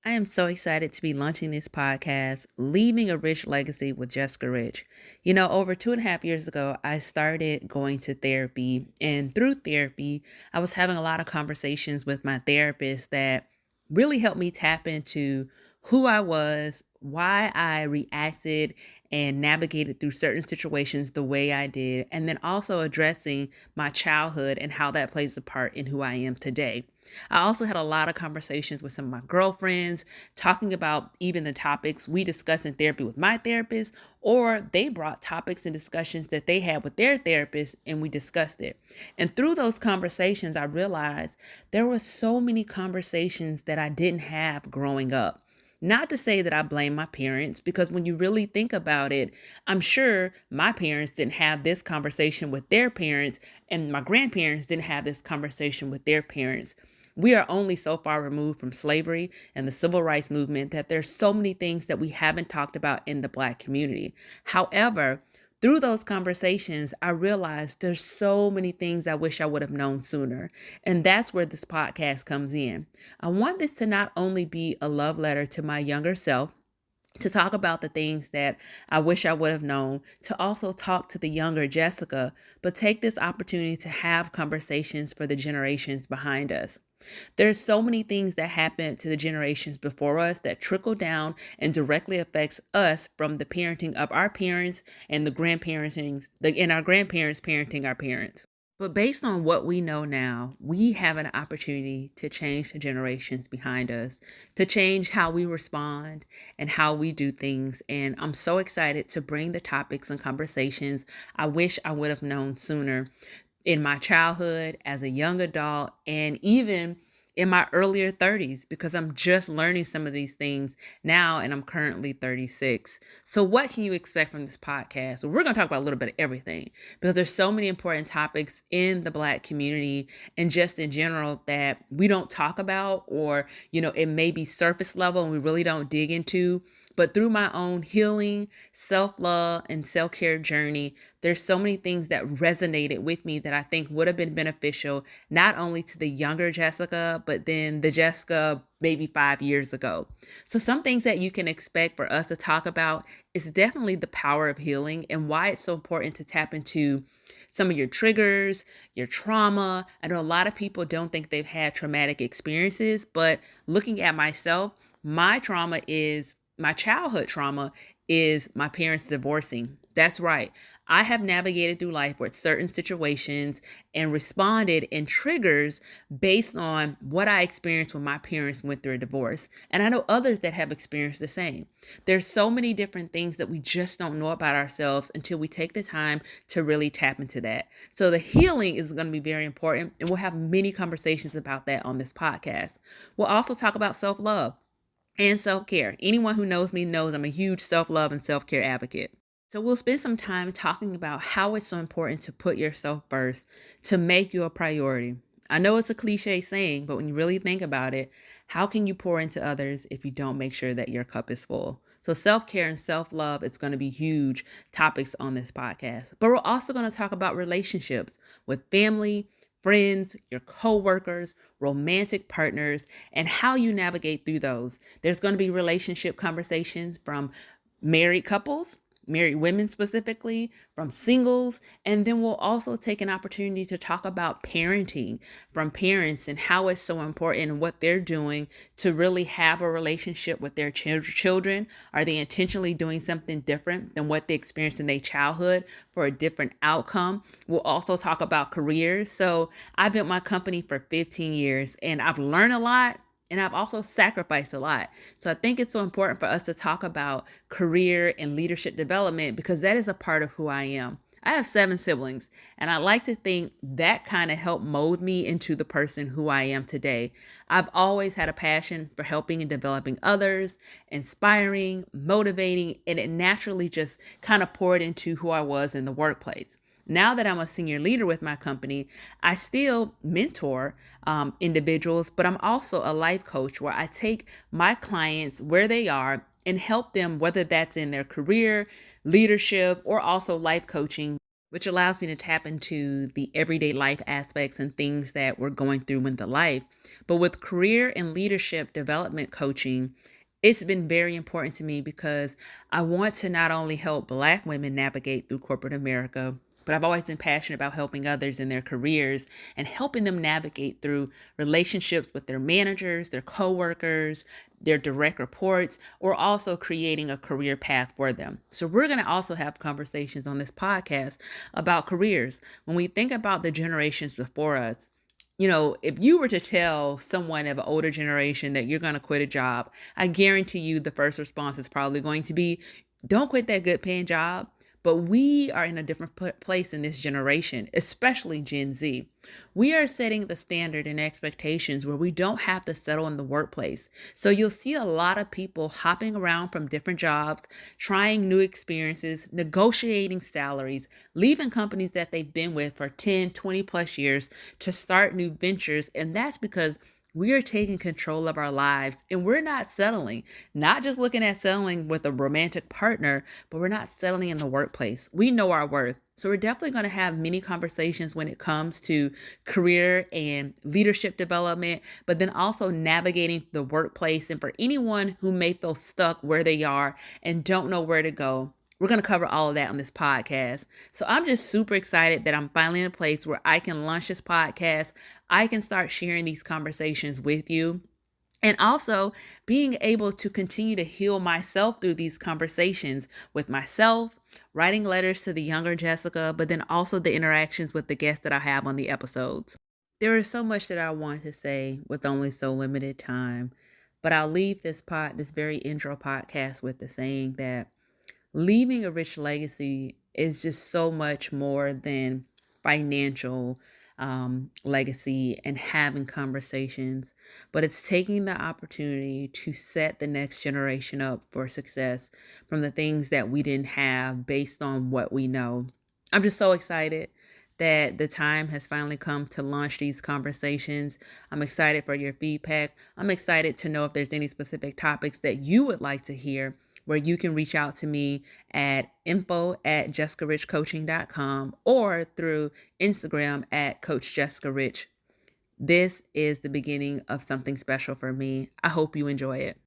I am so excited to be launching this podcast, Leaving a Rich Legacy with Jessica Rich. Over 2.5 years ago, I started going to therapy, and through therapy, I was having a lot of conversations with my therapist that really helped me tap into who I was, why I reacted and navigated through certain situations the way I did, and then also addressing my childhood and how that plays a part in who I am today. I also had a lot of conversations with some of my girlfriends talking about even the topics we discuss in therapy with my therapist, or they brought topics and discussions that they had with their therapist and we discussed it. And through those conversations, I realized there were so many conversations that I didn't have growing up. Not to say that I blame my parents, because when you really think about it, I'm sure my parents didn't have this conversation with their parents, and my grandparents didn't have this conversation with their parents. We are only so far removed from slavery and the civil rights movement that there's so many things that we haven't talked about in the Black community. However, through those conversations, I realized there's so many things I wish I would have known sooner. And that's where this podcast comes in. I want this to not only be a love letter to my younger self, to talk about the things that I wish I would have known, to also talk to the younger Jessica, but take this opportunity to have conversations for the generations behind us. There's so many things that happen to the generations before us that trickle down and directly affects us, from the parenting of our parents and the and our grandparents parenting our parents. But based on what we know now, we have an opportunity to change the generations behind us, to change how we respond and how we do things. And I'm so excited to bring the topics and conversations I wish I would have known sooner in my childhood, as a young adult, and even in my earlier 30s, because I'm just learning some of these things now, and I'm currently 36. So what can you expect from this podcast? Well, we're going to talk about a little bit of everything, because there's so many important topics in the Black community and just in general that we don't talk about, or, it may be surface level and we really don't dig into. But through my own healing, self-love, and self-care journey, there's so many things that resonated with me that I think would have been beneficial, not only to the younger Jessica, but then the Jessica maybe 5 years ago. So some things that you can expect for us to talk about is definitely the power of healing and why it's so important to tap into some of your triggers, your trauma. I know a lot of people don't think they've had traumatic experiences, but looking at myself, my childhood trauma is my parents divorcing. That's right. I have navigated through life with certain situations and responded in triggers based on what I experienced when my parents went through a divorce. And I know others that have experienced the same. There's so many different things that we just don't know about ourselves until we take the time to really tap into that. So the healing is going to be very important, and we'll have many conversations about that on this podcast. We'll also talk about self-love and self-care. Anyone who knows me knows I'm a huge self-love and self-care advocate. So we'll spend some time talking about how it's so important to put yourself first, to make you a priority. I know it's a cliche saying, but when you really think about it, how can you pour into others if you don't make sure that your cup is full? So self-care and self-love, it's going to be huge topics on this podcast. But we're also going to talk about relationships with family, friends, your coworkers, romantic partners, and how you navigate through those. There's going to be relationship conversations from married couples, married women specifically, from singles, and then we'll also take an opportunity to talk about parenting from parents and how it's so important and what they're doing to really have a relationship with their children. Are they intentionally doing something different than what they experienced in their childhood for a different outcome? We'll also talk about careers. So I've been at my company for 15 years and I've learned a lot. And I've also sacrificed a lot. So I think it's so important for us to talk about career and leadership development, because that is a part of who I am. I have 7 siblings, and I like to think that kind of helped mold me into the person who I am today. I've always had a passion for helping and developing others, inspiring, motivating, and it naturally just kind of poured into who I was in the workplace. Now that I'm a senior leader with my company, I still mentor individuals, but I'm also a life coach where I take my clients where they are and help them, whether that's in their career, leadership, or also life coaching, which allows me to tap into the everyday life aspects and things that we're going through in the life. But with career and leadership development coaching, it's been very important to me because I want to not only help Black women navigate through corporate America, but I've always been passionate about helping others in their careers and helping them navigate through relationships with their managers, their coworkers, their direct reports, or also creating a career path for them. So we're going to also have conversations on this podcast about careers. When we think about the generations before us, if you were to tell someone of an older generation that you're going to quit a job, I guarantee you the first response is probably going to be, don't quit that good paying job. But we are in a different place in this generation, especially Gen Z. We are setting the standard and expectations where we don't have to settle in the workplace. So you'll see a lot of people hopping around from different jobs, trying new experiences, negotiating salaries, leaving companies that they've been with for 10, 20 plus years to start new ventures. And that's because we are taking control of our lives and we're not settling, not just looking at settling with a romantic partner, but we're not settling in the workplace. We know our worth. So we're definitely going to have many conversations when it comes to career and leadership development, but then also navigating the workplace. And for anyone who may feel stuck where they are and don't know where to go, we're going to cover all of that on this podcast. So I'm just super excited that I'm finally in a place where I can launch this podcast. I can start sharing these conversations with you. And also being able to continue to heal myself through these conversations with myself, writing letters to the younger Jessica, but then also the interactions with the guests that I have on the episodes. There is so much that I want to say with only so limited time, but I'll leave this very intro podcast with the saying that leaving a rich legacy is just so much more than financial legacy and having conversations, but it's taking the opportunity to set the next generation up for success from the things that we didn't have based on what we know. I'm just so excited that the time has finally come to launch these conversations. I'm excited for your feedback. I'm excited to know if there's any specific topics that you would like to hear, where you can reach out to me at info@jessicarichcoaching.com or through Instagram at Coach Jessica Rich. This is the beginning of something special for me. I hope you enjoy it.